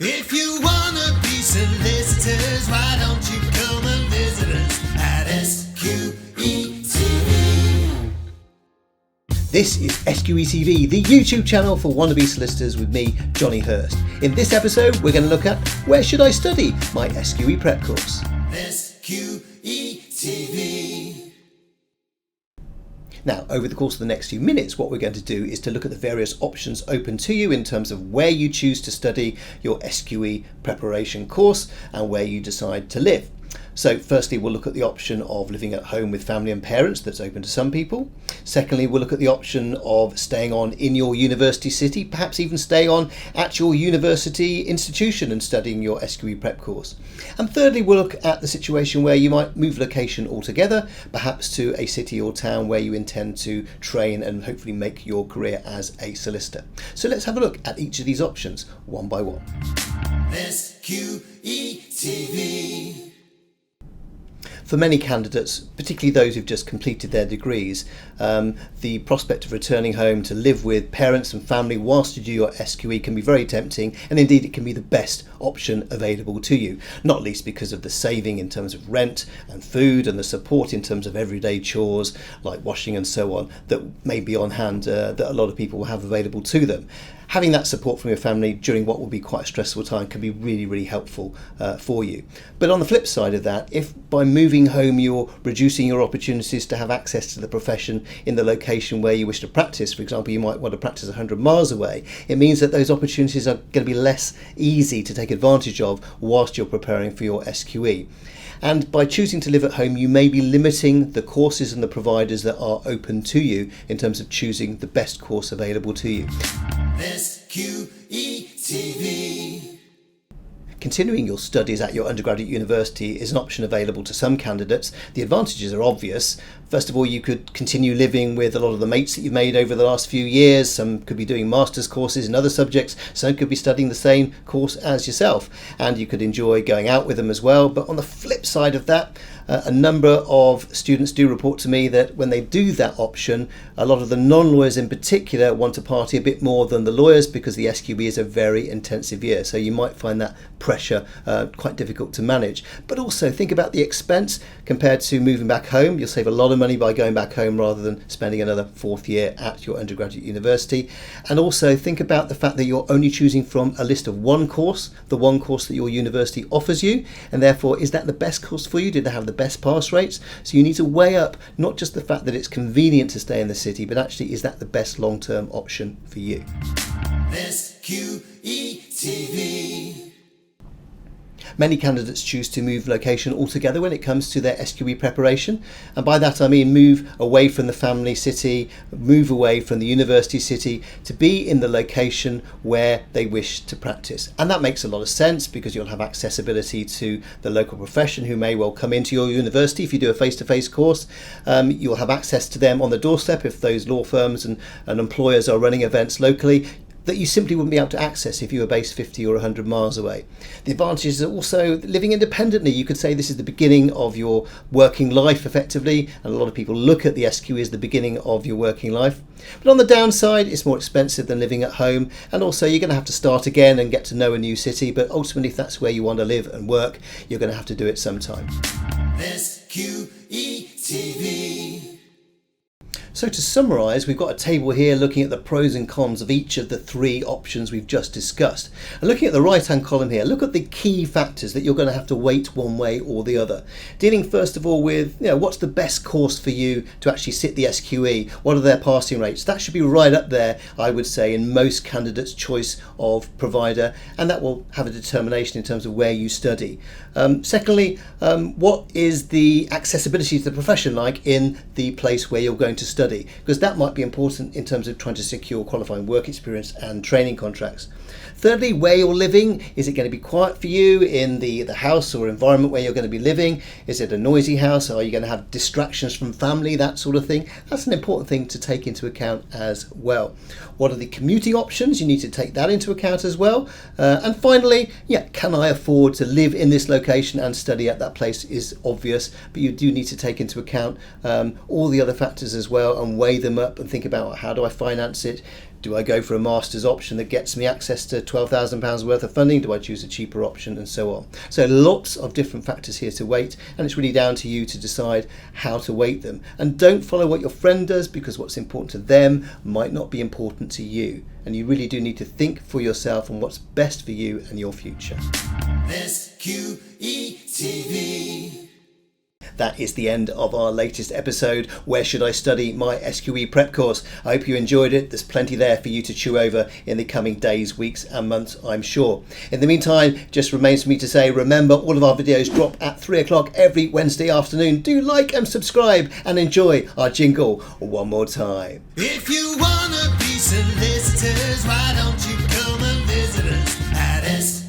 If you wanna be solicitors, why don't you come and visit us at SQE TV? This is SQE TV, the YouTube channel for wannabe solicitors with me, Johnny Hurst. In this episode, we're going to look at where should I study my SQE Prep course. SQE TV. Now, over the course of the next few minutes, what we're going to do is to look at the various options open to you in terms of where you choose to study your SQE preparation course and where you decide to live. So firstly, we'll look at the option of living at home with family and parents. That's open to some people. Secondly, we'll look at the option of staying on in your university city, perhaps even stay on at your university institution and studying your SQE prep course. And thirdly, we'll look at the situation where you might move location altogether, perhaps to a city or town where you intend to train and hopefully make your career as a solicitor. So let's have a look at each of these options one by one. SQE TV. For many candidates, particularly those who've just completed their degrees, the prospect of returning home to live with parents and family whilst you do your SQE can be very tempting, and indeed it can be the best option available to you, not least because of the saving in terms of rent and food and the support in terms of everyday chores like washing and so on that may be on hand that a lot of people will have available to them. Having that support from your family during what will be quite a stressful time can be really, really helpful for you. But on the flip side of that, if by moving home you're reducing your opportunities to have access to the profession in the location where you wish to practice, for example, you might want to practice 100 miles away, it means that those opportunities are going to be less easy to take advantage of whilst you're preparing for your SQE. And by choosing to live at home, you may be limiting the courses and the providers that are open to you in terms of choosing the best course available to you. SQE TV. Continuing your studies at your undergraduate university is an option available to some candidates. The advantages are obvious. First of all, you could continue living with a lot of the mates that you've made over the last few years. Some could be doing master's courses in other subjects. Some could be studying the same course as yourself, and you could enjoy going out with them as well. But on the flip side of that, a number of students do report to me that when they do that option, a lot of the non-lawyers in particular want to party a bit more than the lawyers because the SQE is a very intensive year. So you might find that pressure quite difficult to manage. But also think about the expense compared to moving back home. You'll save a lot of money by going back home rather than spending another fourth year at your undergraduate university. And also think about the fact that you're only choosing from a list of one course, the one course that your university offers you, and therefore is that the best course for you? Did they have the best pass rates? So you need to weigh up not just the fact that it's convenient to stay in the city, but actually is that the best long-term option for you? SQE TV. Many candidates choose to move location altogether when it comes to their SQE preparation, and by that I mean move away from the family city, move away from the university city to be in the location where they wish to practice. And that makes a lot of sense because you'll have accessibility to the local profession who may well come into your university if you do a face-to-face course. You'll have access to them on the doorstep if those law firms and employers are running events locally that you simply wouldn't be able to access if you were based 50 or 100 miles away. The advantages are also living independently. You could say this is the beginning of your working life effectively, and a lot of people look at the SQE as the beginning of your working life. But on the downside, it's more expensive than living at home, and also you're going to have to start again and get to know a new city, but ultimately if that's where you want to live and work, you're going to have to do it sometime. SQE TV. So to summarise, we've got a table here looking at the pros and cons of each of the three options we've just discussed. And looking at the right hand column here, look at the key factors that you're going to have to weight one way or the other. Dealing first of all with, what's the best course for you to actually sit the SQE? What are their passing rates? That should be right up there, I would say, in most candidates' choice of provider, and that will have a determination in terms of where you study. Secondly, what is the accessibility to the profession like in the place where you're going to study? Because that might be important in terms of trying to secure qualifying work experience and training contracts. Thirdly, where you're living. Is it going to be quiet for you in the house or environment where you're going to be living? Is it a noisy house? Are you going to have distractions from family, that sort of thing? That's an important thing to take into account as well. What are the commuting options? You need to take that into account as well. And finally, can I afford to live in this location and study at that place is obvious, but you do need to take into account all the other factors as well and weigh them up and think about how do I finance it? Do I go for a master's option that gets me access to £12,000 worth of funding? Do I choose a cheaper option, and so on? So lots of different factors here to weight, and it's really down to you to decide how to weight them. And don't follow what your friend does, because what's important to them might not be important to you. And you really do need to think for yourself on what's best for you and your future. SQE TV. That is the end of our latest episode, Where Should I Study? My SQE Prep Course. I hope you enjoyed it. There's plenty there for you to chew over in the coming days, weeks and months, I'm sure. In the meantime, just remains for me to say, remember, all of our videos drop at 3 o'clock every Wednesday afternoon. Do like and subscribe and enjoy our jingle one more time. If you want to be solicitors, why don't you come and visit us at SQE?